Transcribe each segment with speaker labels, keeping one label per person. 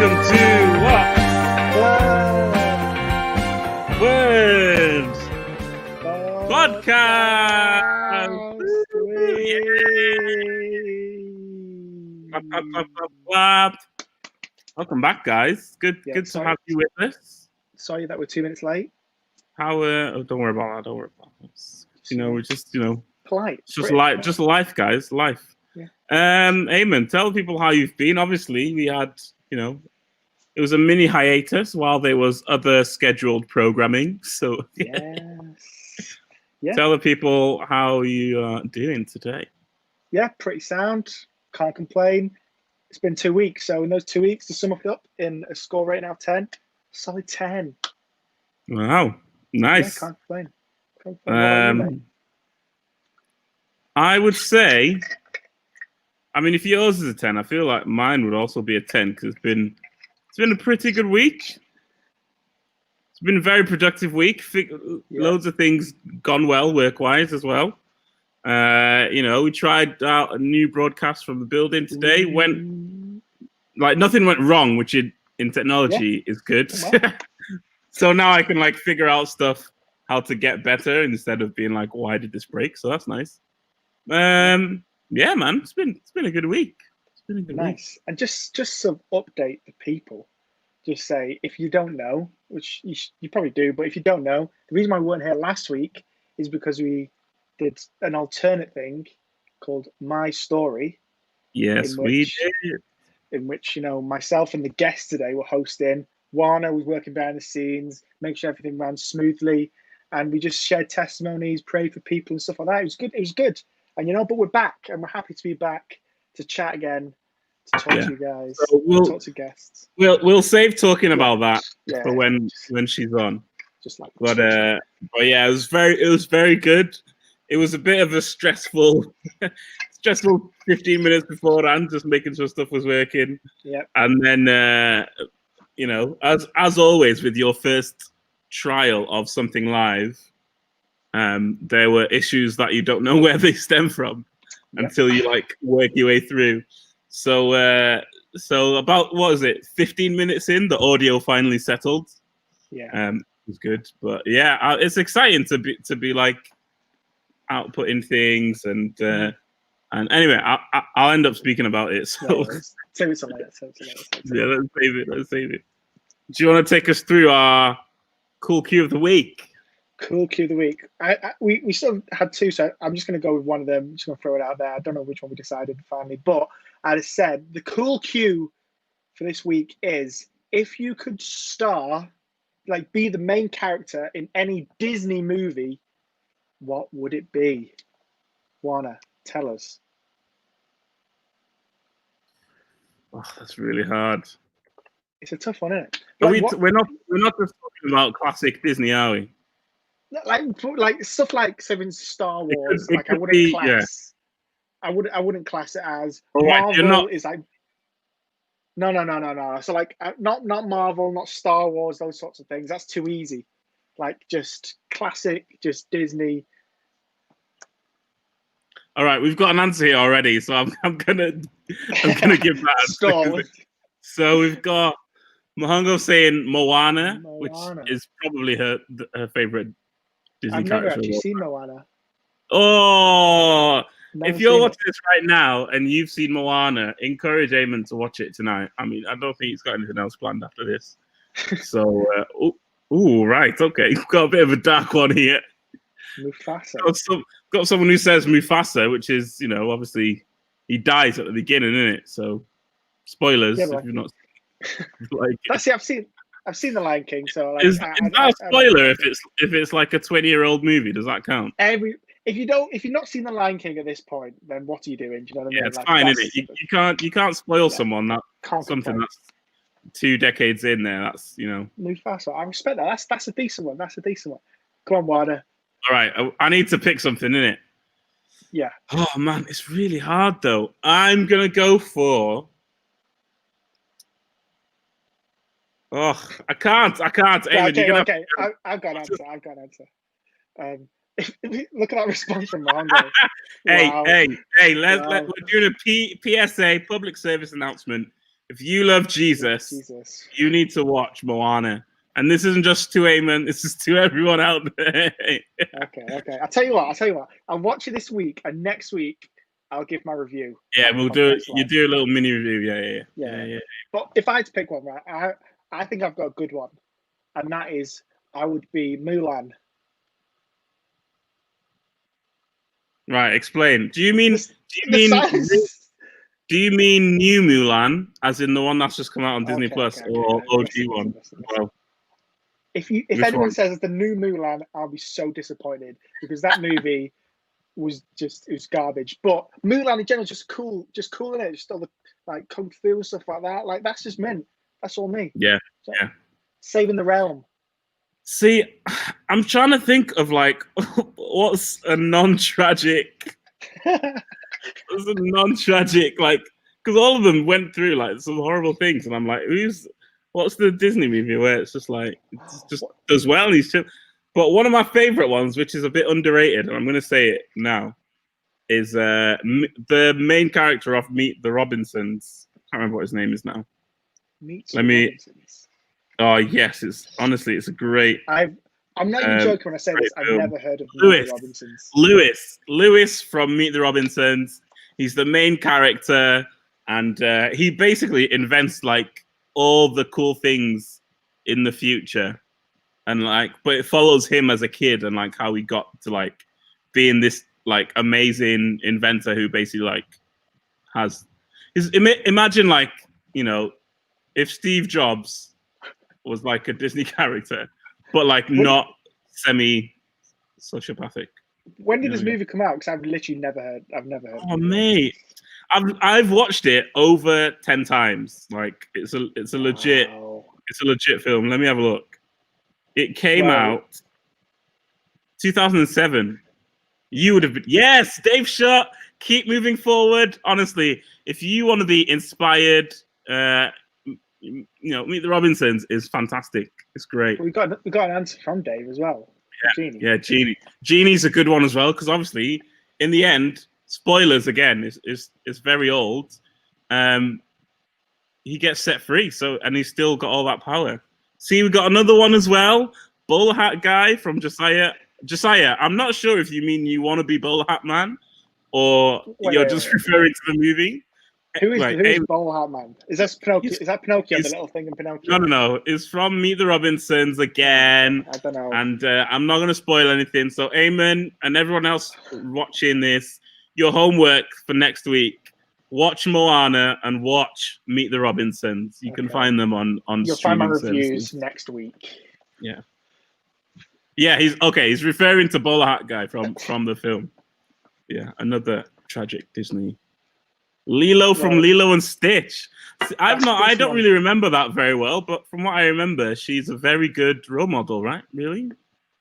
Speaker 1: welcome to Words Podcast. Clap, clap, clap, clap, clap. Welcome back, guys. Good to have you with us.
Speaker 2: Sorry that we're 2 minutes late.
Speaker 1: How? Don't worry about that. Don't worry about that. We're just
Speaker 2: polite.
Speaker 1: It's just life. Just life, guys. Life.
Speaker 2: Yeah.
Speaker 1: Eamon, tell people how you've been. Obviously, we had it was a mini hiatus while there was other scheduled programming. So
Speaker 2: yes.
Speaker 1: Tell the people how you are doing today.
Speaker 2: Yeah, pretty sound. Can't complain. It's been 2 weeks, so in those 2 weeks, to sum up in a score rating out of 10, solid 10.
Speaker 1: Wow, nice.
Speaker 2: Yeah, can't complain. What about you, mate?
Speaker 1: I would say, if yours is a 10, I feel like mine would also be a 10 because it's been a pretty good week. It's been a very productive week. Loads of things gone well work-wise as well. We tried out a new broadcast from the building today. Nothing went wrong, which in technology is good. So now I can figure out stuff how to get better instead of being like, why did this break? So that's nice. Man, it's been a good week. It's been a good week.
Speaker 2: And just some update the people. Just say, if you don't know, which you probably do, but if you don't know, the reason why we weren't here last week is because we did an alternate thing called My Story.
Speaker 1: Yes, we did.
Speaker 2: In which, myself and the guest today were hosting. Warner was working behind the scenes, making sure everything ran smoothly. And we just shared testimonies, prayed for people and stuff like that. It was good. It was good. And, but we're back and we're happy to be back to chat again, to talk to you guys, talk to guests.
Speaker 1: We'll save talking about that for when she's on. But yeah, it was very good. It was a bit of a stressful 15 minutes beforehand, just making sure stuff was working.
Speaker 2: Yeah.
Speaker 1: And then as always with your first trial of something live, there were issues that you don't know where they stem from until you work your way through. So about 15 minutes in, the audio finally settled.
Speaker 2: Yeah.
Speaker 1: It was good, but yeah, it's exciting to be outputting things and anyway, I'll end up speaking about it. So
Speaker 2: save it till later.
Speaker 1: Yeah, let's save it. Do you want to take us through our cool cue of the week?
Speaker 2: Cool cue of the week. We still had two, so I'm just going to go with one of them. I'm just going to throw it out there. I don't know which one we decided finally, but as I said, the cool cue for this week is if you could be the main character in any Disney movie, what would it be? Warner, tell us.
Speaker 1: Oh, that's really hard.
Speaker 2: It's a tough one, isn't it?
Speaker 1: We're not just talking about classic Disney, are we?
Speaker 2: Like stuff like Star Wars. I wouldn't class it as Marvel. Is like no. So not Marvel, not Star Wars, those sorts of things. That's too easy. Just classic, just Disney.
Speaker 1: All right, we've got an answer here already, so I'm gonna give that. So we've got Mahongo saying Moana, which is probably her favorite Disney character.
Speaker 2: I've never actually seen Moana.
Speaker 1: Oh, if you're watching this right now and you've seen Moana, encourage Eamon to watch it tonight. I don't think he's got anything else planned after this. So, right, okay, you've got a bit of a dark one here.
Speaker 2: Mufasa.
Speaker 1: Got someone who says Mufasa, which is, obviously he dies at the beginning, isn't it? So, spoilers if you're not.
Speaker 2: I've seen The Lion King, so
Speaker 1: is that a spoiler if it's like a 20-year-old movie? Does that count?
Speaker 2: If you've not seen The Lion King at this point, then what are you doing? Do you know what I mean?
Speaker 1: Yeah, it's fine, isn't it? You can't spoil someone something that's 2 decades in there. That's
Speaker 2: Mufasa. I respect that. That's a decent one. Come on, Warner.
Speaker 1: All right, I need to pick something, innit?
Speaker 2: Yeah.
Speaker 1: Oh man, it's really hard though. I'm gonna go for. Oh, I can't.
Speaker 2: Eamon, okay. I've got an answer. Look at that response from Mondo.
Speaker 1: Hey, we're doing a PSA, public service announcement. if you love Jesus,
Speaker 2: Jesus.
Speaker 1: you need to watch Moana. And this isn't just to Eamon, this is to everyone out there.
Speaker 2: Okay. I'll tell you what. I'll watch it this week, and next week I'll give my review.
Speaker 1: Yeah, we'll do it. You do a little mini review. Yeah.
Speaker 2: But if I had to pick one, right, I think I've got a good one, and that is I would be Mulan.
Speaker 1: Right, explain. Do you mean new Mulan, as in the one that's just come out on Disney Plus, or OG one? Well,
Speaker 2: if anyone says it's the new Mulan, I'll be so disappointed because that movie was garbage. But Mulan in general is just cool in it. Just all the like kung fu and stuff like that. Like that's just mint. That's all me.
Speaker 1: Yeah.
Speaker 2: Saving the realm.
Speaker 1: See, I'm trying to think of like what's a non-tragic. What's a non-tragic like because all of them went through like some horrible things, and I'm like, what's the Disney movie where it's just like it just does well and he's chill. But one of my favorite ones, which is a bit underrated, and I'm going to say it now, is the main character of Meet the Robinsons. I can't remember what his name is now. Robinsons. Oh yes, it's a great.
Speaker 2: I'm not even joking when I say this. I've never heard of
Speaker 1: Meet
Speaker 2: the Robinsons.
Speaker 1: Lewis from Meet the Robinsons. He's the main character, and he basically invents like all the cool things in the future, and like, but it follows him as a kid and like how he got to like being this like amazing inventor who basically like has. Imagine like if Steve Jobs was like a Disney character, but like not semi-sociopathic.
Speaker 2: When did this movie come out? Because I've literally never heard.
Speaker 1: Oh mate, I've watched it over 10 times. Like it's a legit film. Let me have a look. It came out 2007. You would have been Dave Shut. Keep moving forward. Honestly, if you want to be inspired, Meet the Robinsons is fantastic. It's great.
Speaker 2: We got an answer from Dave as well.
Speaker 1: Genie. Genie's a good one as well because obviously, in the end, spoilers again is very old. He gets set free, and he's still got all that power. See, we got another one as well. Bowler Hat Guy from Josiah. Josiah, I'm not sure if you mean you want to be Bowler Hat Man, or you're just referring to the movie.
Speaker 2: Who is Bowler Hat Man? Is that Pinocchio? Is that Pinocchio? The little thing in Pinocchio?
Speaker 1: No. It's from Meet the Robinsons again.
Speaker 2: I don't know.
Speaker 1: And I'm not going to spoil anything. So, Eamon and everyone else watching this, your homework for next week: watch Moana and watch Meet the Robinsons. You can find them on. You'll find my reviews
Speaker 2: next week.
Speaker 1: Yeah. He's referring to Bowler Hat Guy from the film. Yeah, another tragic Disney. Lilo from Lilo and Stitch. I don't really remember that very well, but from what I remember, she's a very good role model, right? Really?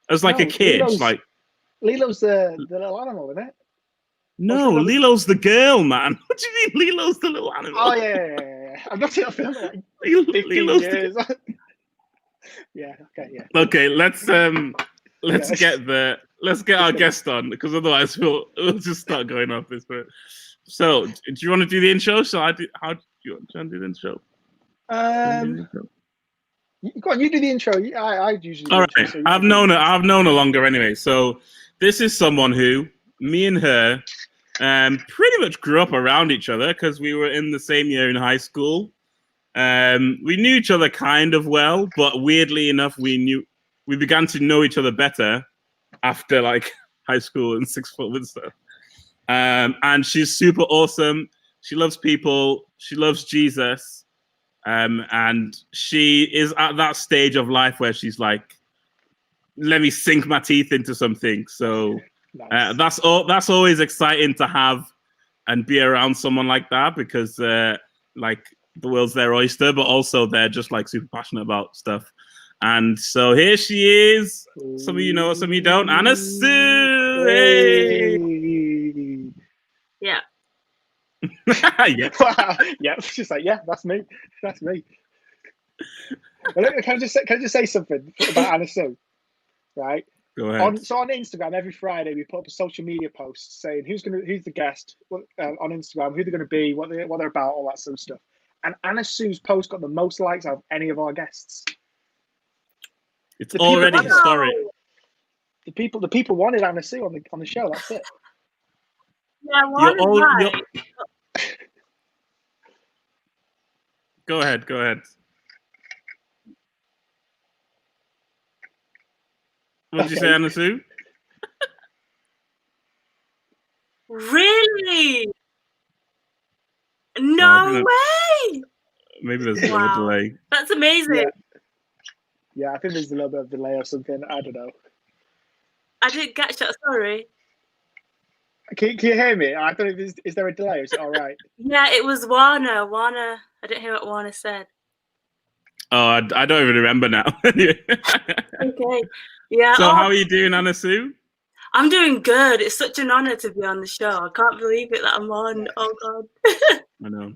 Speaker 1: As like a kid,
Speaker 2: Lilo's the little animal, isn't it?
Speaker 1: No, Lilo's the girl, man. What do you mean Lilo's the little animal?
Speaker 2: Oh yeah. I've not seen that film in like 15 years.
Speaker 1: Okay, let's get our guest on because otherwise we'll just start going off this bit. So, do you want to do the intro? How do you want to do the intro?
Speaker 2: Go on, you do the intro. I usually.
Speaker 1: All right, I've known her longer anyway. So, this is someone who me and her pretty much grew up around each other because we were in the same year in high school. We knew each other kind of well, but weirdly enough, we began to know each other better after like high school and sixth form and stuff. And she's super awesome. She loves people. She loves Jesus. And she is at that stage of life where she's like, let me sink my teeth into something. So nice. That's always exciting to have and be around someone like that because like the world's their oyster, but also they're just like super passionate about stuff. And so here she is. Some of you know, some of you don't. Anesu. Hey.
Speaker 3: Yeah.
Speaker 1: Yeah.
Speaker 2: Yeah. She's like, yeah, that's me. That's me. Well, can I just say something about Anesu? Right.
Speaker 1: Go ahead.
Speaker 2: So on Instagram, every Friday we put up a social media post saying who's the guest on Instagram, who they're going to be, what they're about, all that sort of stuff. and Anesu's post got the most likes out of any of our guests.
Speaker 1: It's already historic.
Speaker 2: The people wanted Anesu on the show. That's it.
Speaker 3: Yeah, right.
Speaker 1: Go ahead. What did you say, Anesu?
Speaker 3: Really? No way!
Speaker 1: Maybe there's a bit of a delay.
Speaker 3: That's amazing.
Speaker 2: Yeah, I think there's a little bit of delay or something. I don't know.
Speaker 3: I didn't catch that. Sorry.
Speaker 2: Can you hear me? I don't know. Is there a delay? Is it all right?
Speaker 3: Yeah, it was Warner. I didn't hear what Warner said.
Speaker 1: Oh, I don't even remember now.
Speaker 3: Okay. Yeah.
Speaker 1: So how are you doing, Anesu?
Speaker 3: I'm doing good. It's such an honor to be on the show. I can't believe it that I'm on. Oh God.
Speaker 1: I know.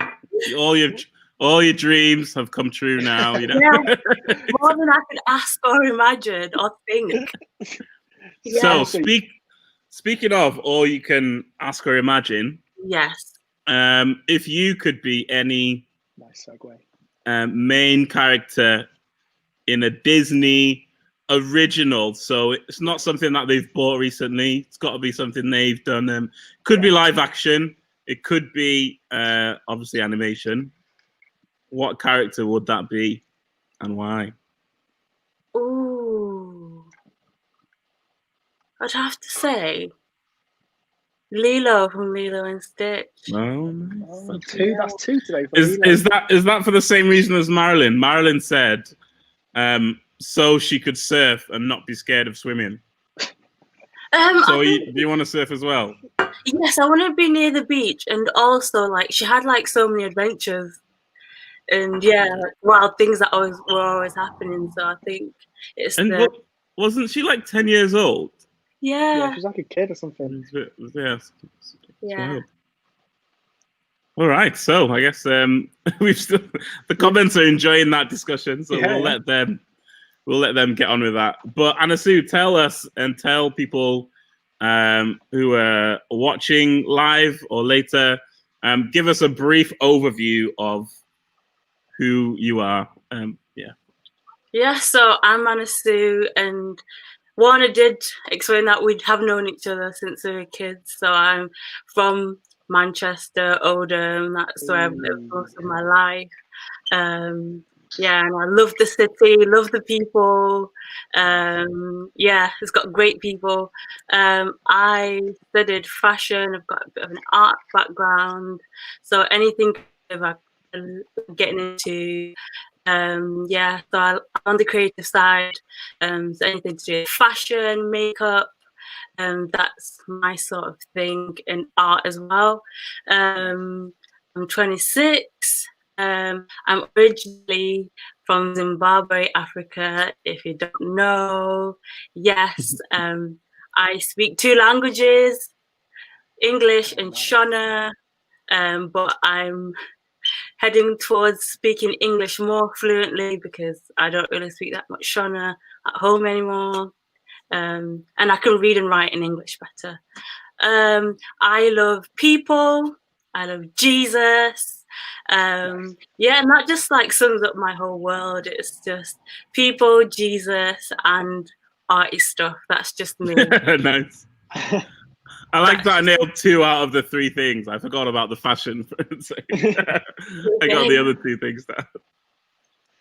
Speaker 1: All your dreams have come true now. You know.
Speaker 3: Yeah. More than I could ask or imagine or think.
Speaker 1: Yeah. So speaking of all you can ask or imagine.
Speaker 3: Yes.
Speaker 1: If you could be any
Speaker 2: nice segue.
Speaker 1: Main character in a Disney original, so it's not something that they've bought recently. It's got to be something they've done. Could be live action. It could be obviously animation. What character would that be, and why?
Speaker 3: Ooh, I'd have to say Lilo from Lilo and Stitch.
Speaker 1: Oh, nice.
Speaker 2: That's two today.
Speaker 1: Is that for the same reason as Marilyn? Marilyn said, so she could surf and not be scared of swimming. So do you want to surf as well?
Speaker 3: Yes, I want to be near the beach, and also like she had like so many adventures, and wild things that were always happening. So I think it's. And
Speaker 1: wasn't she like 10 years old?
Speaker 2: Yeah, she was like a kid or something.
Speaker 3: Yeah.
Speaker 1: All right, so I guess we've still the comments are enjoying that discussion, so we'll let them get on with that. But Anesu, tell us and tell people who are watching live or later, give us a brief overview of who you are.
Speaker 3: Yeah, so I'm Anesu, and Warner did explain that we'd have known each other since we were kids. So I'm from Manchester, Oldham. That's where I've lived most of my life. And I love the city, love the people. It's got great people. I studied fashion. I've got a bit of an art background. So anything I'm getting into. So I'm on the creative side. So anything to do with fashion, makeup, that's my sort of thing, and art as well. I'm 26. I'm originally from Zimbabwe, Africa, if you don't know. Yes, I speak 2 languages, English and Shona, but I'm heading towards speaking English more fluently because I don't really speak that much Shona at home anymore. And I can read and write in English better. I love people. I love Jesus. And that just like sums up my whole world. It's just people, Jesus, and arty stuff. That's just me.
Speaker 1: Nice. I like that I nailed 2 out of the 3 things. I forgot about the fashion. I got the other 2 things down.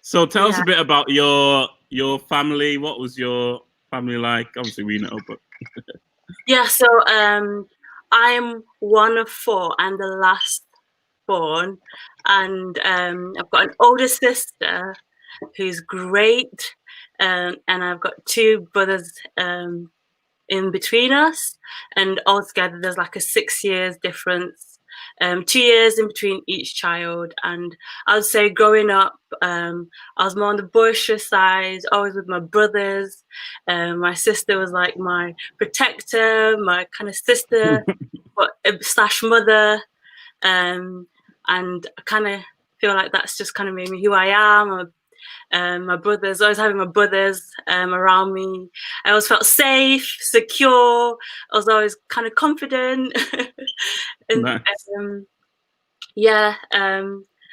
Speaker 1: So tell us a bit about your family. What was your family like? Obviously we know, but
Speaker 3: so I'm one of 4. I'm the last born, and I've got an older sister who's great, and I've got 2 brothers in between us, and altogether there's like a 6 years difference, 2 years in between each child. And I'd say growing up, I was more on the boisterous side, always with my brothers. My sister was like my protector, my kind of sister / mother, and I kind of feel like that's just kind of made me who I am. My brothers, always having my brothers around me. I always felt safe, secure. I was always kind of confident. And
Speaker 1: nice.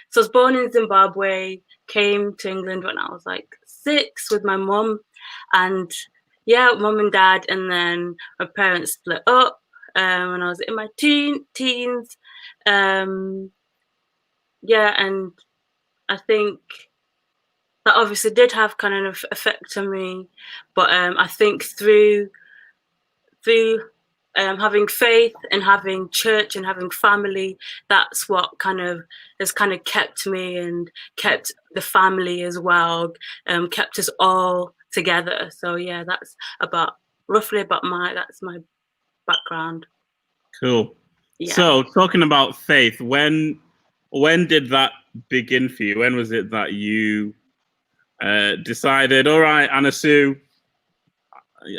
Speaker 3: so So I was born in Zimbabwe, came to England when I was like 6 with my mum, and yeah, mum and dad, and then my parents split up when I was in my teens. Yeah, and I think that obviously did have kind of effect on me, but I think through having faith and having church and having family, that's what kind of has kind of kept me and kept the family as well, kept us all together. So yeah, that's roughly about that's my background.
Speaker 1: Cool.
Speaker 3: Yeah.
Speaker 1: So talking about faith, when did that begin for you? When was it that you decided, all right, Anesu,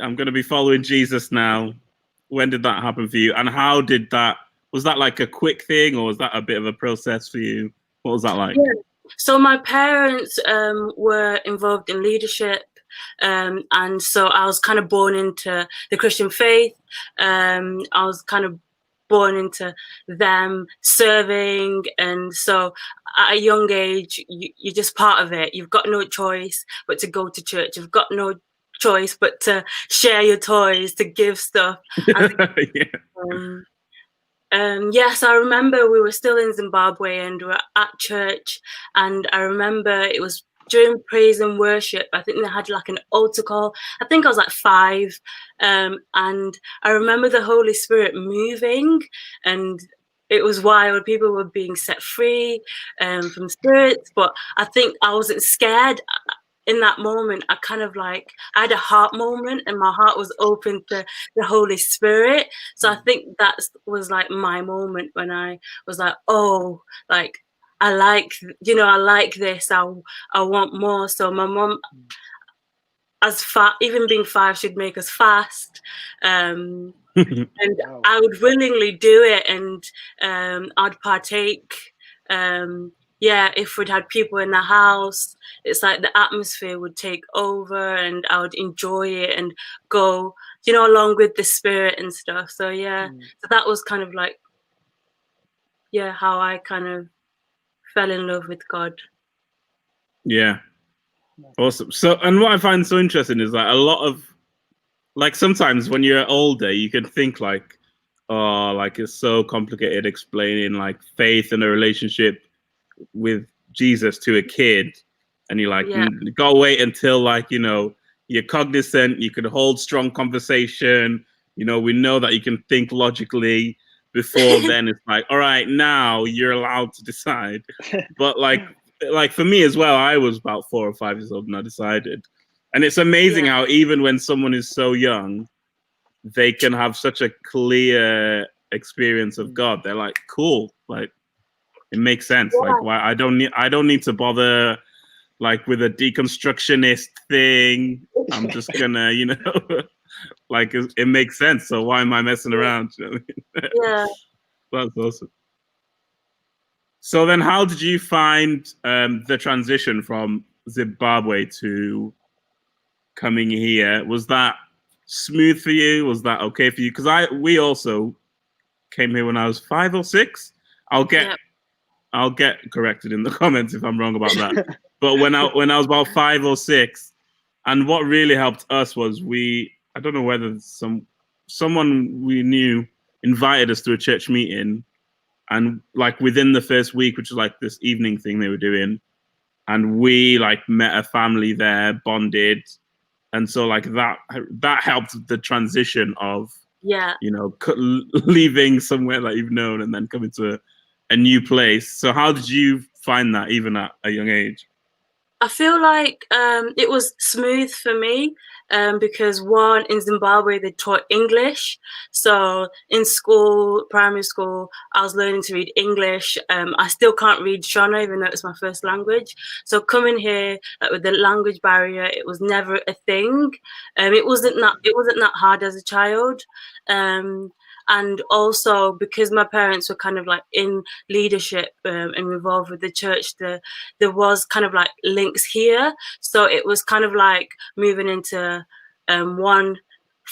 Speaker 1: I'm going to be following Jesus now? When did that happen for you? And how did that, was that like a quick thing, or was that a bit of a process for you? What was that like?
Speaker 3: Yeah. So my parents were involved in leadership, and so I was kind of born into the Christian faith. I was kind of born into them serving, and so at a young age you're just part of it. You've got no choice but to go to church. You've got no choice but to share your toys, to give stuff.
Speaker 1: Yeah.
Speaker 3: Yes, I remember we were still in Zimbabwe and we were at church, and I remember it was during praise and worship. I think they had like an altar call. I think I was like 5, and I remember the Holy Spirit moving, and it was wild. People were being set free from spirits, but I think I wasn't scared. In that moment, I kind of like, I had a heart moment and my heart was open to the Holy Spirit. So I think that was like my moment when I was like, oh, like, I like this. I want more. So my mom, even being 5, she'd make us fast. And
Speaker 2: Wow.
Speaker 3: I would willingly do it, and I'd partake. Yeah, if we'd had people in the house, it's like the atmosphere would take over and I would enjoy it and go, along with the spirit and stuff. So yeah, so that was kind of like, yeah, how I kind of fell in love with God.
Speaker 1: Yeah. Awesome. So, and what I find so interesting is that a lot of, like, sometimes when you're older, you can think like, oh, like it's so complicated explaining like faith and a relationship with Jesus to a kid, and you're like, you gotta wait until like you're cognizant, you can hold strong conversation. We know that you can think logically. Before then, it's like, all right, now you're allowed to decide. But like for me as well, I was about 4 or 5 years old and I decided. And it's amazing how even when someone is so young, they can have such a clear experience of God. They're like, cool, like it makes sense. Like, why I don't need to bother like with a deconstructionist thing. I'm just gonna, like it makes sense. So why am I messing around?
Speaker 3: Yeah.
Speaker 1: That's awesome. So then how did you find the transition from Zimbabwe to coming here? Was that smooth for you? Was that okay for you? Because we also came here when I was 5 or 6. I'll get corrected in the comments if I'm wrong about that. But when I was about 5 or 6, and what really helped us was I don't know whether someone we knew invited us to a church meeting, and like within the first week, which was like this evening thing they were doing, and we like met a family there, bonded, and so like that helped the transition of leaving somewhere that you've known and then coming to a new place. So how did you find that even at a young age?
Speaker 3: I feel like it was smooth for me because one, in Zimbabwe they taught English, so in school, primary school, I was learning to read English. I still can't read Shona even though it's my first language. So coming here with the language barrier, it was never a thing. It wasn't that hard as a child. And also because my parents were kind of like in leadership and involved with the church, there was kind of like links here. So it was kind of like moving into one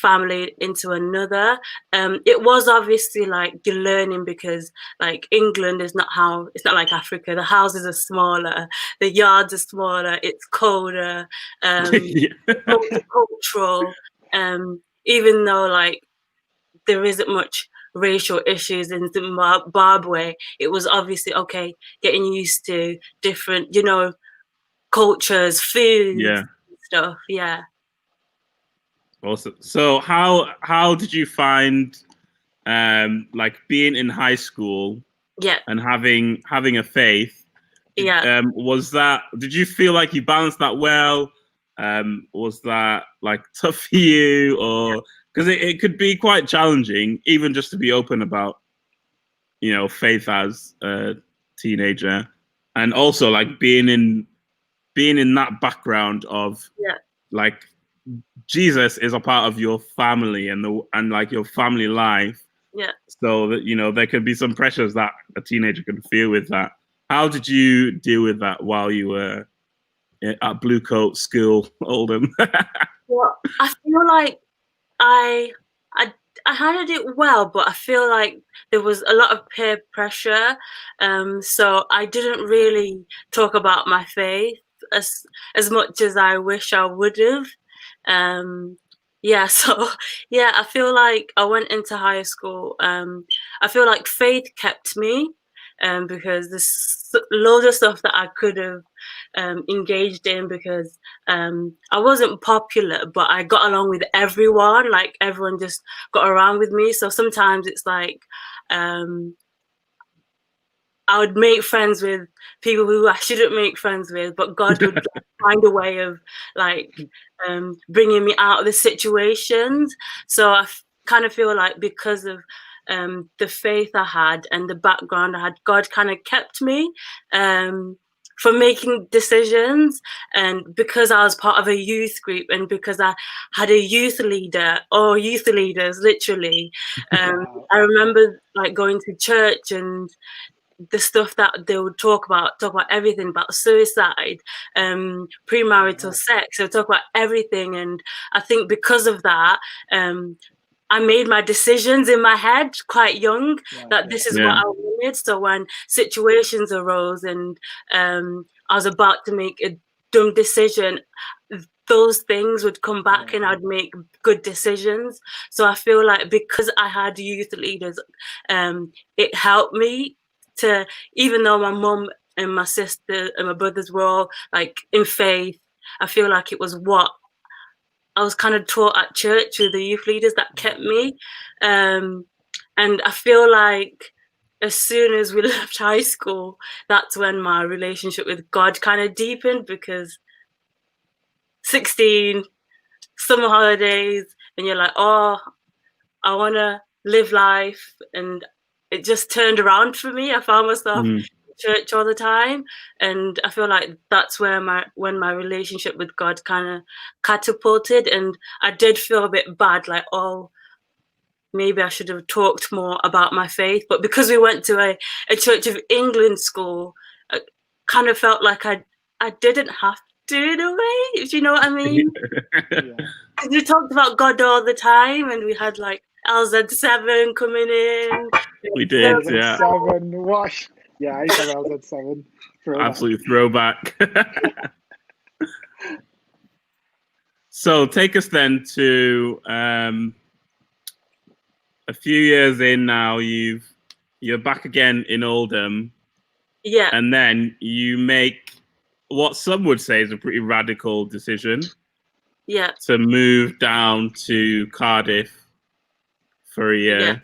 Speaker 3: family into another. It was obviously like you're learning because like England is not how it's not like Africa. The houses are smaller, the yards are smaller, it's colder,
Speaker 1: Yeah.
Speaker 3: multicultural. Even though like there isn't much racial issues in Zimbabwe, it was obviously okay getting used to different, cultures, foods,
Speaker 1: Yeah.
Speaker 3: stuff. Yeah.
Speaker 1: Awesome. So how did you find like being in high school
Speaker 3: Yeah.
Speaker 1: and having a faith?
Speaker 3: Yeah.
Speaker 1: Did you feel like you balanced that well? Was that like tough for you, or because it could be quite challenging even just to be open about faith as a teenager, and also like being in that background of
Speaker 3: Yeah.
Speaker 1: like Jesus is a part of your family and like your family life.
Speaker 3: Yeah.
Speaker 1: So that there could be some pressures that a teenager can feel with that. How did you deal with that while you were at Blue Coat School, Oldham?
Speaker 3: Well, I feel like I I I handled it well, but I feel like there was a lot of peer pressure. So I didn't really talk about my faith as much as I wish I would have. Yeah, so yeah, I feel like I went into high school. I feel like faith kept me, because there's loads of stuff that I could have engaged in because I wasn't popular, but I got along with everyone. Like everyone just got around with me. So sometimes it's like I would make friends with people who I shouldn't make friends with, but God would find a way of like bringing me out of the situations. So I kind of feel like because of the faith I had and the background I had, God kind of kept me from making decisions. And because I was part of a youth group and because I had a youth leader or youth leaders, literally,
Speaker 2: Wow.
Speaker 3: I remember like going to church and the stuff that they would talk about everything about suicide, premarital sex. They would talk about everything, and I think because of that, I made my decisions in my head quite young that this is what I wanted. So when situations arose and I was about to make a dumb decision, those things would come back and I'd make good decisions. So I feel like because I had youth leaders, it helped me to, even though my mum and my sister and my brothers were all like in faith, I feel like it was what I was kind of taught at church with the youth leaders that kept me. And I feel like as soon as we left high school, that's when my relationship with God kind of deepened, because 16, summer holidays, and you're like, oh, I want to live life. And it just turned around for me. I found myself in church all the time. And I feel like that's where when my relationship with God kind of catapulted. And I did feel a bit bad, like, oh, maybe I should have talked more about my faith. But because we went to a Church of England school, I kind of felt like I didn't have to in a way, if you know what I mean. Because we talked about God all the time, and we had like LZ7 coming in.
Speaker 1: We did,
Speaker 2: LZ7, what? Yeah, I used to have LZ7.
Speaker 1: Absolute throwback. So take us then to a few years in now. You're back again in Oldham.
Speaker 3: Yeah.
Speaker 1: And then you make what some would say is a pretty radical decision.
Speaker 3: Yeah.
Speaker 1: To move down to Cardiff for a year.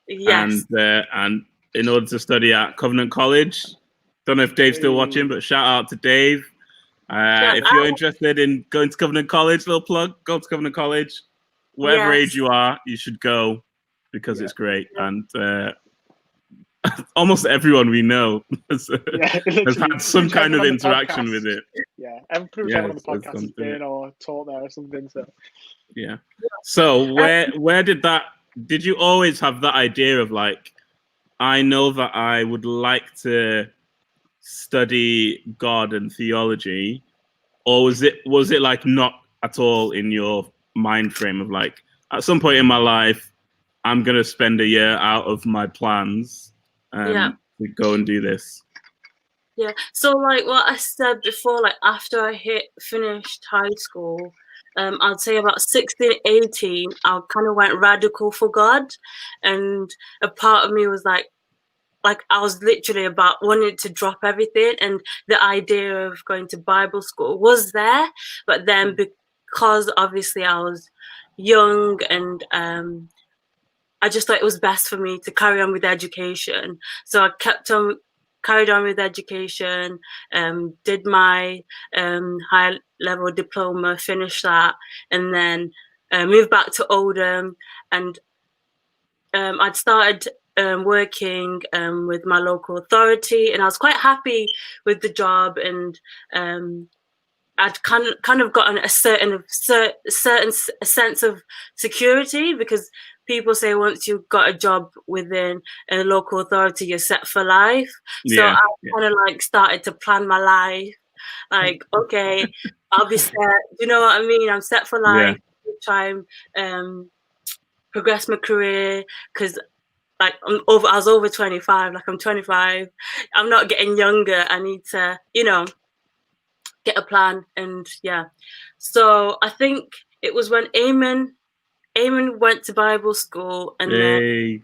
Speaker 3: Yeah. Yes.
Speaker 1: And in order to study at Covenant College. Don't know if Dave's still watching, but shout out to Dave. If you're interested in going to Covenant College, little plug, go to Covenant College. Whatever age you are, you should go because it's great. And almost everyone we know has had some kind of interaction with it.
Speaker 2: Yeah, everyone on the podcast has been or taught there or something. So
Speaker 1: yeah. So where did you always have that idea of like, I know that I would like to study God and theology, or was it like not at all in your mind frame of like, at some point in my life, I'm gonna spend a year out of my plans to go and do this.
Speaker 3: Yeah. So like what I said before, like after I finished high school, I'd say about 16, 18, I kind of went radical for God. And a part of me was like I was literally about wanting to drop everything, and the idea of going to Bible school was there. But then because obviously I was young and I just thought it was best for me to carry on with education. So I carried on with education, did my high level diploma, finished that, and then moved back to Oldham. And I'd started working with my local authority, and I was quite happy with the job. And I'd kind of gotten a certain sense of security, because people say once you've got a job within a local authority, you're set for life. So I kind of like started to plan my life. Like, okay, I'll be set. You know what I mean? I'm set for life. Try and progress my career, because like I was over 25. Like I'm 25. I'm not getting younger. I need to, get a plan. And so I think it was when Eamon went to Bible school, and then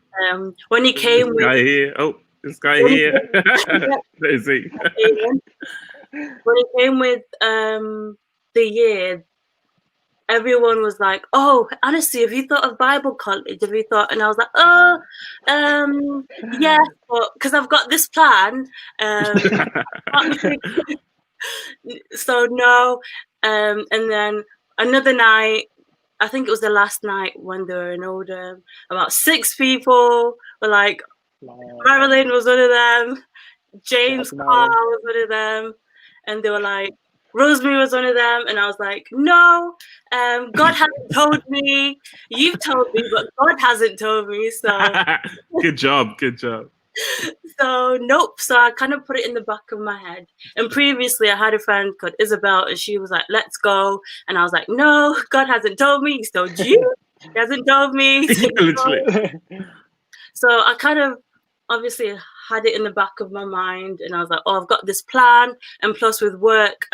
Speaker 3: when he came
Speaker 1: this guy here. Is he?
Speaker 3: When he came with the year, everyone was like, "Oh, honestly, have you thought of Bible college? Have you thought?" And I was like, yeah, but because I've got this plan. So no, and then another night, I think it was the last night when they were in Oldham, about 6 people were like, Marilyn was one of them, James Carr was one of them, and they were like, Rosemary was one of them, and I was like, no, God hasn't told me. You've told me, but God hasn't told me. So
Speaker 1: good job.
Speaker 3: So nope. So I kind of put it in the back of my head. And previously I had a friend called Isabel, and she was like, let's go. And I was like, no, God hasn't told me. He's told you. He hasn't told me. So I kind of obviously had it in the back of my mind, and I was like, oh, I've got this plan. And plus with work,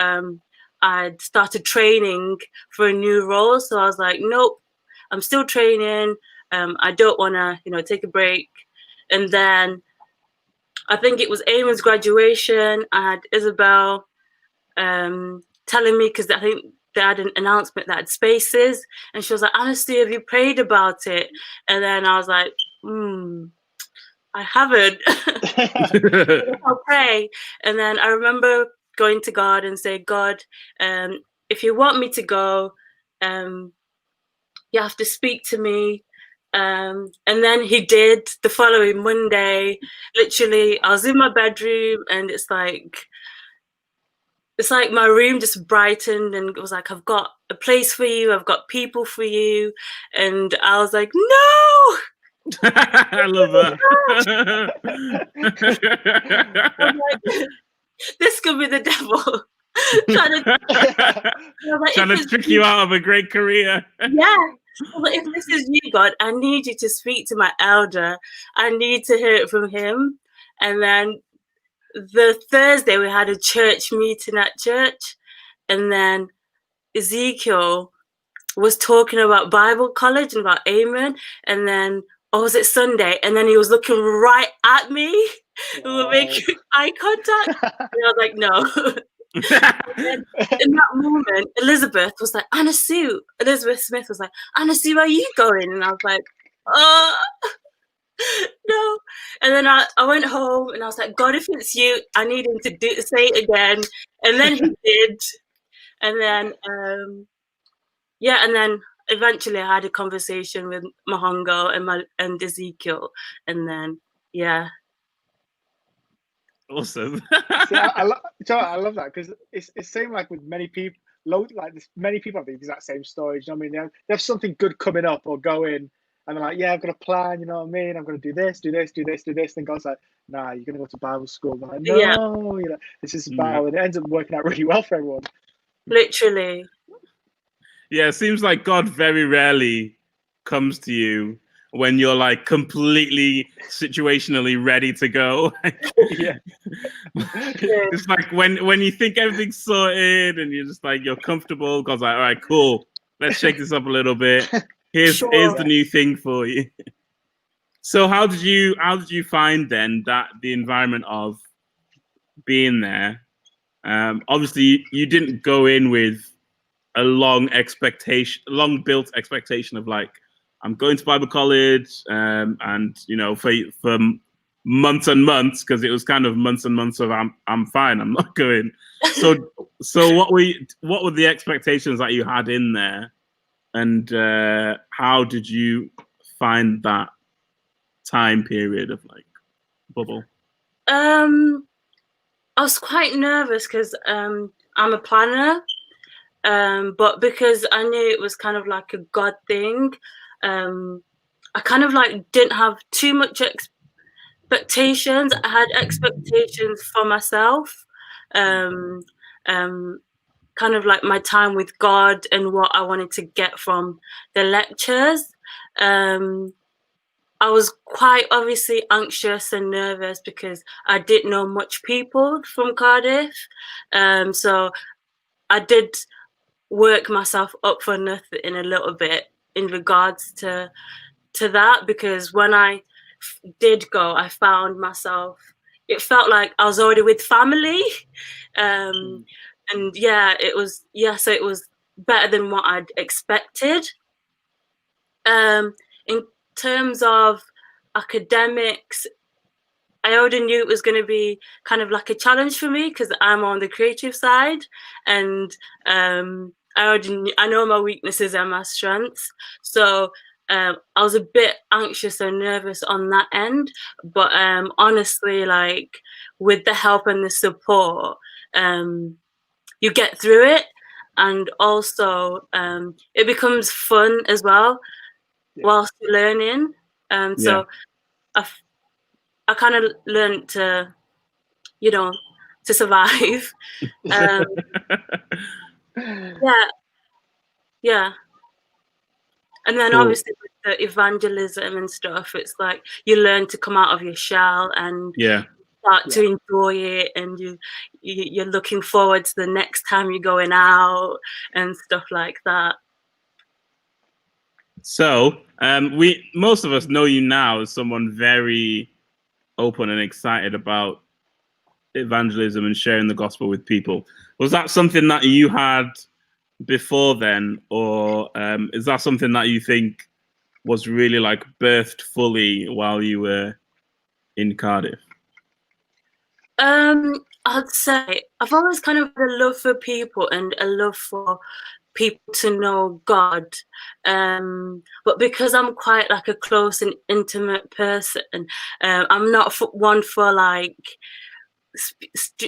Speaker 3: I'd started training for a new role. So I was like, nope, I'm still training. I don't want to, take a break. And then I think it was Eamon's graduation. I had Isabel telling me, because I think they had an announcement that had spaces, and she was like, Anesu, have you prayed about it? And then I was like, I haven't. I'll pray. And then I remember going to God and say, God, if you want me to go, you have to speak to me. And then he did. The following Monday, literally, I was in my bedroom, and it's like my room just brightened, and it was like, I've got a place for you, I've got people for you. And I was like, no.
Speaker 1: I love that.
Speaker 3: I'm like, this could be the devil trying to
Speaker 1: trick you out of a great career.
Speaker 3: Yeah. Well, if this is you, God, I need you to speak to my elder. I need to hear it from him. And then the Thursday we had a church meeting at church, and then Ezekiel was talking about Bible college and about Amen. And then, was it Sunday? And then he was looking right at me. We were making eye contact. And I was like, no. In that moment, Elizabeth was like, Elizabeth Smith was like, Anesu, where are you going? And I was like, no. And then I went home, and I was like, God, if it's you, I need him to say it again. And then he did. And then and then eventually I had a conversation with Mahongo and Ezekiel, and then
Speaker 1: awesome.
Speaker 2: See, I love that, because it seemed like with many people, many people have the exact same story. You know what I mean? They have something good coming up or going, and they're like, yeah, I've got a plan. You know what I mean? I'm going to do this. And God's like, nah, you're going to go to Bible school. And they're like, no, this is Bible, and it ends up working out really well for everyone.
Speaker 3: Literally.
Speaker 1: Yeah, it seems like God very rarely comes to you when you're like completely situationally ready to go.
Speaker 2: Yeah.
Speaker 1: It's like when you think everything's sorted and you're just like you're comfortable because like, all right, cool, let's shake this up a little bit. Here's the new thing for you. So how did you find then that the environment of being there? Obviously you didn't go in with a long built expectation of like, I'm going to Bible college, and you know, for months and months, because it was kind of months and months of I'm fine, I'm not going. So what were the expectations that you had in there, and how did you find that time period of like bubble?
Speaker 3: I was quite nervous because I'm a planner. But because I knew it was kind of like a God thing, I kind of like didn't have too much expectations. I had expectations for myself, um, kind of like my time with God and what I wanted to get from the lectures. I was quite obviously anxious and nervous because I didn't know much people from Cardiff. So I did work myself up for nothing a little bit in regards to that, because when I did go, I found myself, it felt like I was already with family. And yeah, so it was better than what I'd expected. In terms of academics, I already knew it was going to be kind of like a challenge for me because I'm on the creative side, and I know my weaknesses and my strengths. So I was a bit anxious and nervous on that end. But honestly, like with the help and the support, you get through it, and also it becomes fun as well whilst you're learning. So I kind of learned to, to survive. Yeah. And then obviously with the evangelism and stuff, it's like you learn to come out of your shell and start to enjoy it, and you're looking forward to the next time you're going out and stuff like that.
Speaker 1: So most of us know you now as someone very open and excited about evangelism and sharing the gospel with people. Was that something that you had before then, or is that something that you think was really like birthed fully while you were in Cardiff?
Speaker 3: I'd say I've always kind of had a love for people and a love for people to know God, but because I'm quite like a close and intimate person, I'm not one for like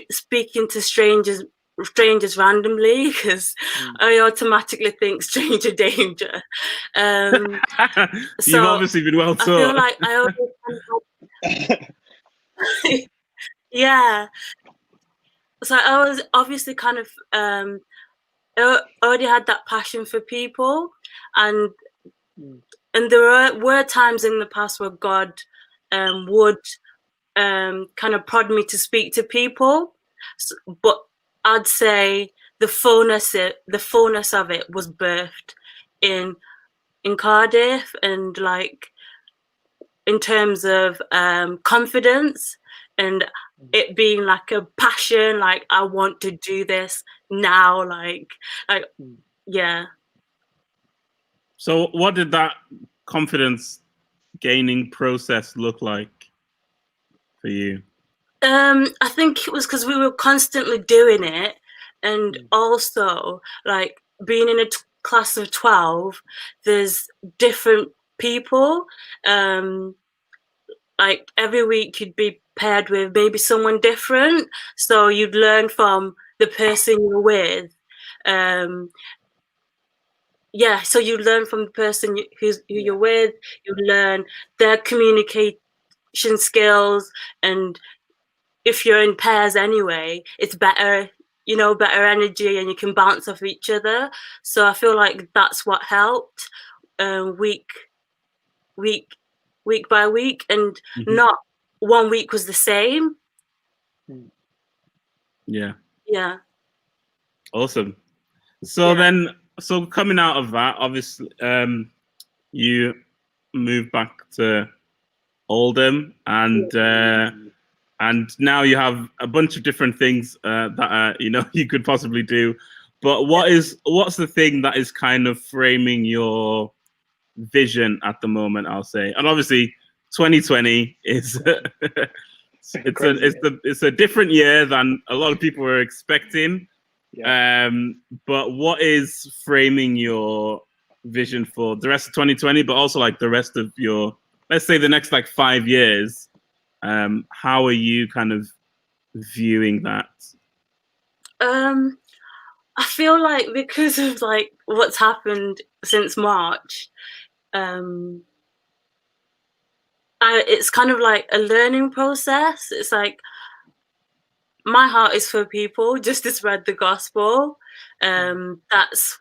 Speaker 3: speaking to strangers randomly, because I automatically think stranger danger.
Speaker 1: You've obviously been well taught.
Speaker 3: I feel like I always yeah. So I was obviously kind of I already had that passion for people, and there were times in the past where God would kind of prod me to speak to people, but I'd say the fullness of it was birthed in Cardiff, and like in terms of confidence and it being like a passion, like I want to do this now, like yeah.
Speaker 1: So what did that confidence gaining process look like for you?
Speaker 3: I think it was because we were constantly doing it, and also like being in a class of 12, there's different people. Like every week you'd be paired with maybe someone different, so you'd learn from the person you're with. So you learn from the person who you're with. You learn their communication skills, and if you're in pairs anyway, it's better energy, and you can bounce off each other. So I feel like that's what helped week week by week, and
Speaker 1: Mhm.
Speaker 3: not one week was the same.
Speaker 1: Yeah.
Speaker 3: Yeah.
Speaker 1: Awesome. So then, so coming out of that, obviously, you moved back to Oldham, and now you have a bunch of different things that you could possibly do. But what's the thing that is kind of framing your vision at the moment? I'll say, and obviously, 2020 is it's a different year than a lot of people were expecting.
Speaker 2: Yeah.
Speaker 1: But what is framing your vision for the rest of 2020, but also like the rest of your, let's say, the next like 5 years? How are you kind of viewing that?
Speaker 3: I feel like because of like what's happened since March, it's kind of like a learning process. It's like my heart is for people, just to spread the gospel. That's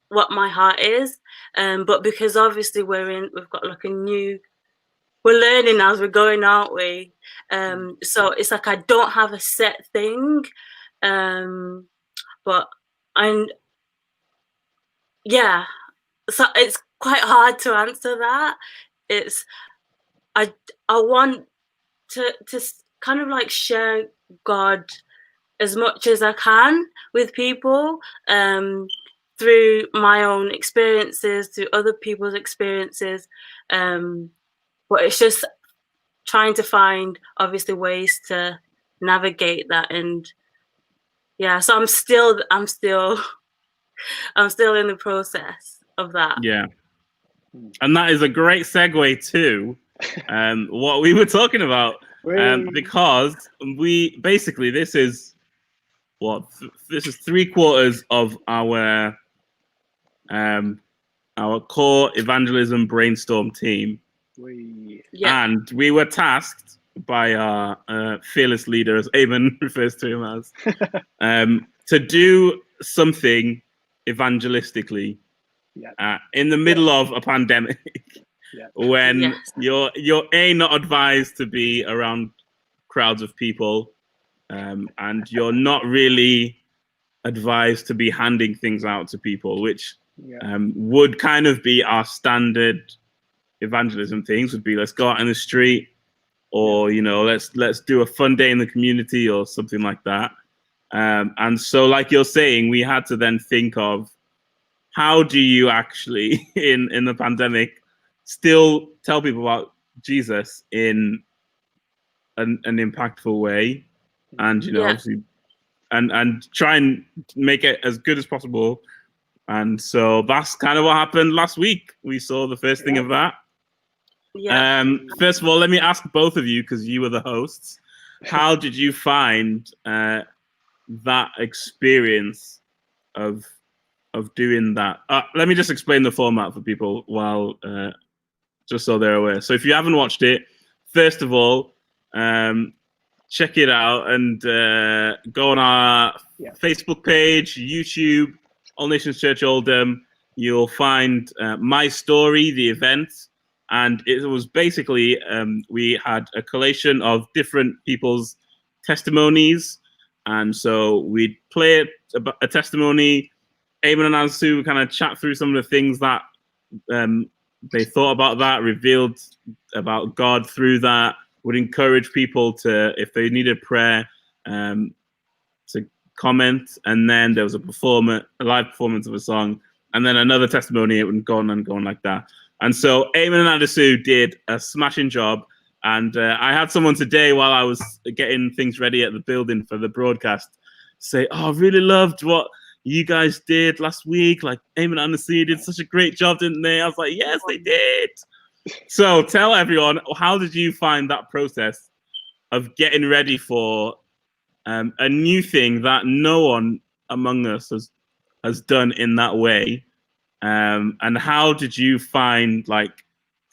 Speaker 3: what my heart is. But because obviously we've got like we're learning as we're going, aren't we? So it's like I don't have a set thing, but yeah. So it's quite hard to answer that. I want to kind of like share God as much as I can with people, through my own experiences, through other people's experiences. But it's just trying to find obviously ways to navigate that, and yeah, so I'm still in the process of that.
Speaker 1: Yeah. And that is a great segue to what we were talking about, because this is 3/4 of our core evangelism brainstorm team. And we were tasked by our fearless leader, as Eamon refers to him as, to do something evangelistically in the middle of a pandemic, when you're not advised to be around crowds of people, and you're not really advised to be handing things out to people, which would kind of be our standard evangelism things. Would be, let's go out in the street, or let's do a fun day in the community or something like that. And so, like you're saying, we had to then think of, how do you actually in the pandemic still tell people about Jesus in an impactful way, and obviously and try and make it as good as possible. And so that's kind of what happened last week. We saw the first thing of that. First of all, let me ask both of you, because you were the hosts, how did you find that experience of doing that? Let me just explain the format for people while just so they're aware. So if you haven't watched it, first of all, check it out, and go on our Facebook page, YouTube, All Nations Church Oldham. You'll find My Story, the event, and it was basically we had a collation of different people's testimonies, and so we'd play a testimony. Eamon and Anesu kind of chat through some of the things that they thought about that, revealed about God through that, would encourage people to, if they needed prayer, to comment. And then there was a live performance of a song, and then another testimony. It would go on and go on like that. And so Eamon and Anesu did a smashing job. And I had someone today, while I was getting things ready at the building for the broadcast, say, "Oh, I really loved what you guys did last week. Like, Eamon and Anesu did such a great job, didn't they?" I was like, "Yes, they did." So tell everyone, how did you find that process of getting ready for a new thing that no one among us has done in that way? And how did you find like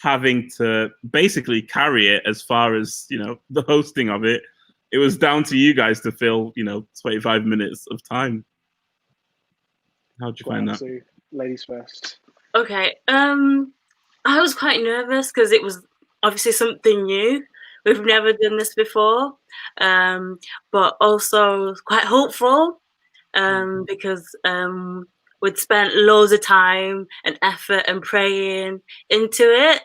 Speaker 1: having to basically carry it as far as, the hosting of it? It was down to you guys to fill, 25 minutes of time. How'd you find that?
Speaker 2: Ladies first.
Speaker 3: Okay. I was quite nervous because it was obviously something new. We've never done this before, but also quite hopeful because we'd spent loads of time and effort and praying into it.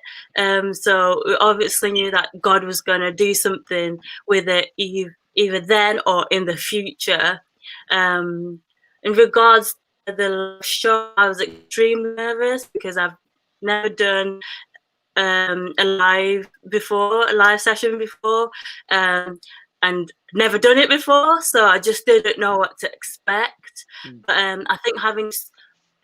Speaker 3: So we obviously knew that God was going to do something with it either then or in the future. In regards to the show, I was extremely nervous because I've never done a live session before, and never done it before, so I just didn't know what to expect. But I think having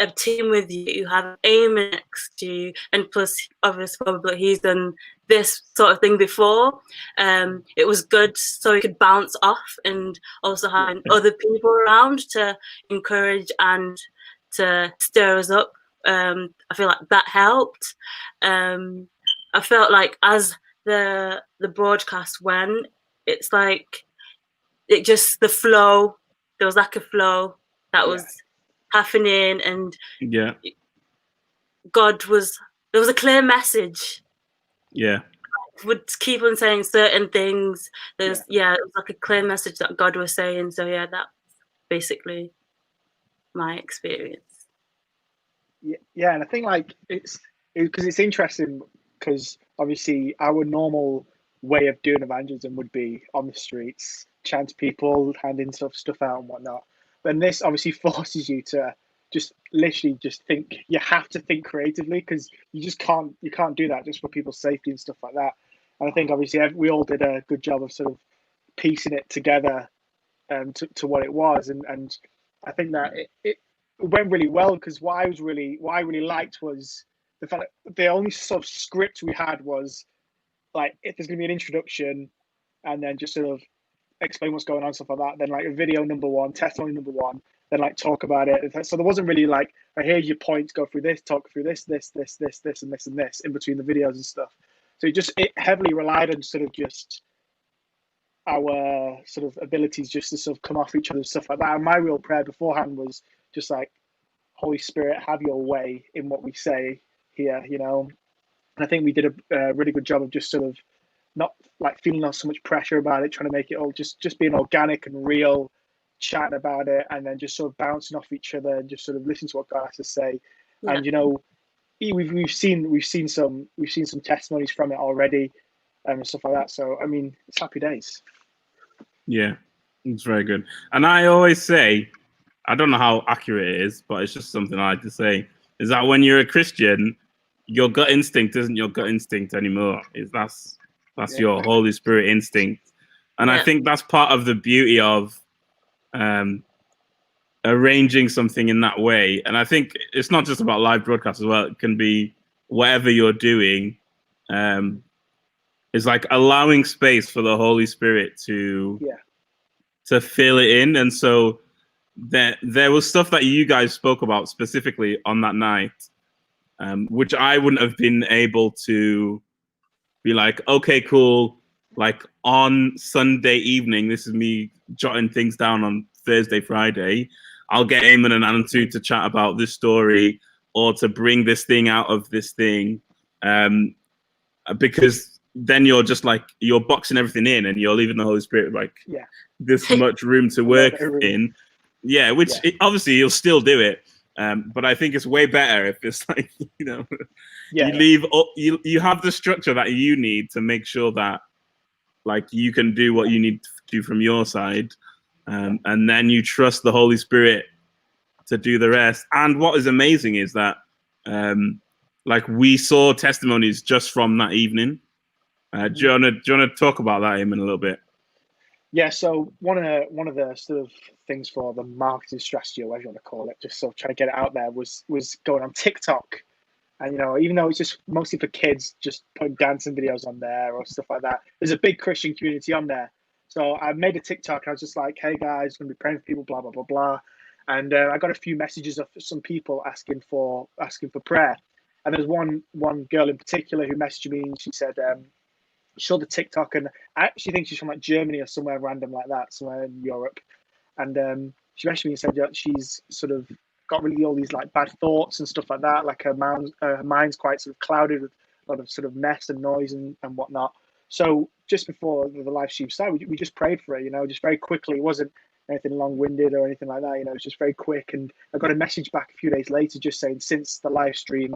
Speaker 3: a team with you, have Eamon next to you, and plus, obviously, probably he's done this sort of thing before. It was good, so we could bounce off, and also having other people around to encourage and to stir us up. I feel like that helped. I felt like as the broadcast went, it's like it just the flow. There was like a flow that was happening, and God was. There was a clear message.
Speaker 1: Yeah.
Speaker 3: Would keep on saying certain things. It was like a clear message that God was saying. So yeah, that's basically my experience.
Speaker 2: Yeah, and I think like it's because it's interesting because obviously our normal way of doing evangelism would be on the streets, chatting to people, handing stuff out and whatnot. But this obviously forces you to just literally just think. You have to think creatively because you can't do that just for people's safety and stuff like that. And I think obviously we all did a good job of sort of piecing it together to what it was, and I think that it went really well because what I really liked was the fact that the only sort of script we had was like if there's going to be an introduction and then just sort of explain what's going on, stuff like that. Then like a video number one, testimony number one, then like talk about it. So there wasn't really like, oh, here's your points, go through this, talk through this, and this in between the videos and stuff. So it heavily relied on sort of just our sort of abilities just to sort of come off each other and stuff like that. And my real prayer beforehand was just like, Holy Spirit, have your way in what we say here, you know. And I think we did a really good job of just sort of not like feeling so much pressure about it, trying to make it all just being organic and real, chatting about it, and then just sort of bouncing off each other and just sort of listening to what God has to say. Yeah. And you know, we've seen some testimonies from it already, and stuff like that. So I mean, it's happy days.
Speaker 1: Yeah, it's very good. And I always say, I don't know how accurate it is, but it's just something I like to say, is that when you're a Christian, your gut instinct isn't your gut instinct anymore. That's your Holy Spirit instinct. And I think that's part of the beauty of arranging something in that way. And I think it's not just about live broadcasts as well. It can be whatever you're doing. It's like allowing space for the Holy Spirit to fill it in. And so there was stuff that you guys spoke about specifically on that night, which I wouldn't have been able to be like, okay, cool. Like on Sunday evening, this is me jotting things down on Thursday, Friday. I'll get Eamon and Anesu to chat about this story or to bring this thing out of this thing. Because then you're just like, you're boxing everything in and you're leaving the Holy Spirit like this much room to work in. Yeah, which obviously you'll still do it. But I think it's way better if it's like, you know, you have the structure that you need to make sure that like you can do what you need to do from your side. And then you trust the Holy Spirit to do the rest. And what is amazing is that like we saw testimonies just from that evening. Do you want to talk about that, Eamon, a little bit?
Speaker 2: Yeah, so one of the sort of things for the marketing strategy, or whatever you want to call it, just sort of trying to get it out there was going on TikTok. And, you know, even though it's just mostly for kids, just putting dancing videos on there or stuff like that, there's a big Christian community on there. So I made a TikTok and I was just like, hey guys, I'm going to be praying for people, blah, blah, blah, blah. And I got a few messages of some people asking for prayer. And there's one girl in particular who messaged me and she said, showed the TikTok, and I actually think she's from like Germany or somewhere random like that, somewhere in Europe. And she messaged me and said she's sort of got rid of all these like bad thoughts and stuff like that. Like her mind's quite sort of clouded with a lot of sort of mess and noise and whatnot. So just before the live stream started, we just prayed for her, you know, just very quickly. It wasn't anything long-winded or anything like that, you know, it was just very quick. And I got a message back a few days later just saying since the live stream,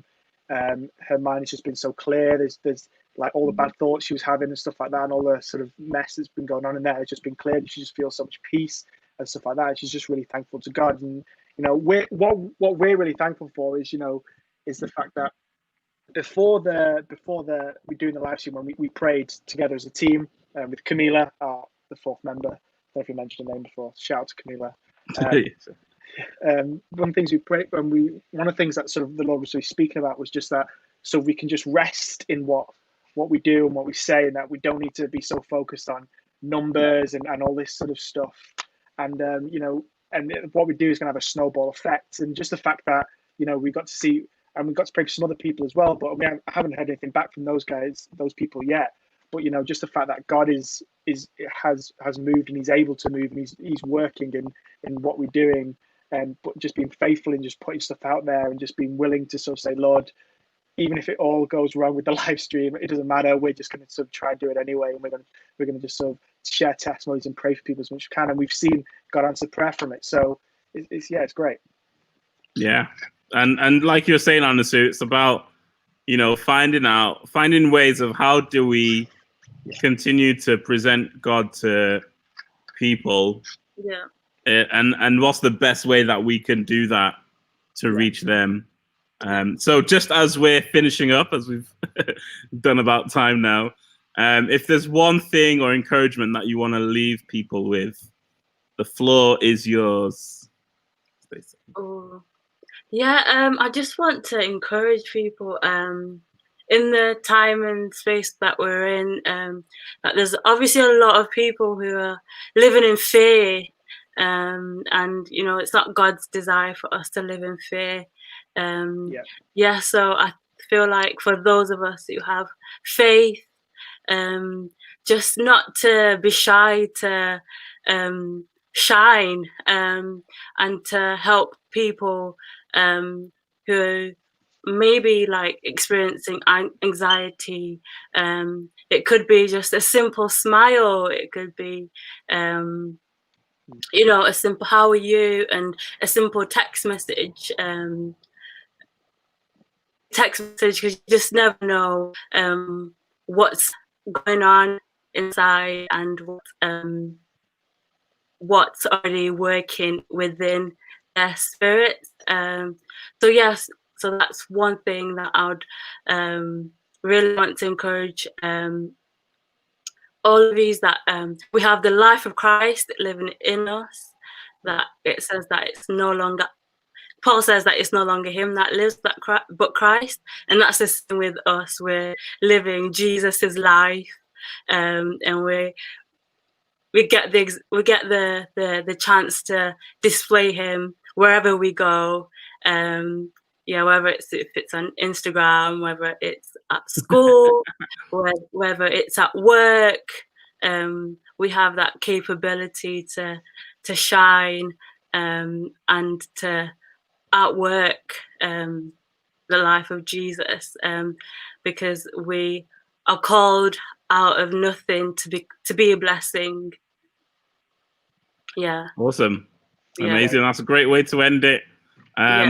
Speaker 2: her mind has just been so clear. There's like all the bad thoughts she was having and stuff like that, and all the sort of mess that's been going on in there has just been cleared. She just feels so much peace and stuff like that. And she's just really thankful to God. And you know, what we're really thankful for is, you know, is the fact that before we doing the live stream, when we prayed together as a team with Camila, the fourth member. I don't know if you mentioned her name before. Shout out to Camila. One of the things we prayed one of the things that sort of the Lord was really speaking about was just that, so we can just rest in what we do and what we say, and that we don't need to be so focused on numbers and all this sort of stuff. And you know, and what we do is going to have a snowball effect. And just the fact that, you know, we got to see and we got to pray for some other people as well, but I haven't heard anything back from those people yet. But you know, just the fact that God has moved and He's able to move and He's working in what we're doing, but just being faithful and just putting stuff out there and just being willing to sort of say, Lord, even if it all goes wrong with the live stream, it doesn't matter. We're just going to sort of try and do it anyway, and we're going to just sort of share testimonies and pray for people as much as we can. And we've seen God answer prayer from it, so it's great.
Speaker 1: Yeah, and like you were saying, Anesu, it's about, you know, finding ways of how do we continue to present God to people.
Speaker 3: Yeah.
Speaker 1: And what's the best way that we can do that to reach them? So just as we're finishing up, as we've done about time now, if there's one thing or encouragement that you want to leave people with, the floor is yours.
Speaker 3: Oh, yeah. I just want to encourage people in the time and space that we're in. That there's obviously a lot of people who are living in fear. And you know, it's not God's desire for us to live in fear. So I feel like for those of us who have faith, just not to be shy to shine, and to help people who maybe like experiencing anxiety. It could be just a simple smile, it could be you know, a simple "how are you" and a simple text message. Because you just never know what's going on inside and what's already working within their spirits. So that's one thing that I would really want to encourage all of these, that we have the life of Christ living in us, that it says that it's no longer, Paul says that it's no longer him that lives, but Christ. And that's the same with us. We're living Jesus's life, and we get the chance to display him wherever we go. Whether if it's on Instagram, whether it's at school, whether it's at work, we have that capability to shine and to outwork the life of Jesus, because we are called out of nothing to be a blessing. Yeah.
Speaker 1: Awesome. Amazing. That's a great way to end it.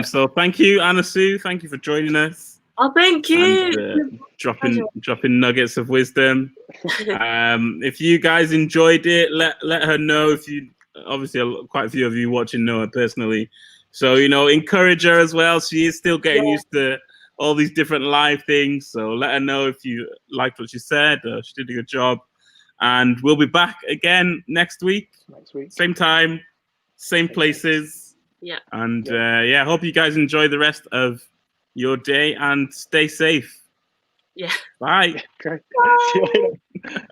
Speaker 1: So thank you, Anesu. Thank you for joining us.
Speaker 3: Oh, thank you.
Speaker 1: And, dropping nuggets of wisdom. If you guys enjoyed it, let her know. If you, obviously quite a few of you watching know her personally, so you know, encourage her as well. She is still getting used to all these different live things. So let her know if you liked what she said. She did a good job. And we'll be back again next week. Same time, same places.
Speaker 3: Yeah.
Speaker 1: And hope you guys enjoy the rest of your day and stay safe.
Speaker 3: Yeah.
Speaker 1: Bye.
Speaker 2: Okay. See you later.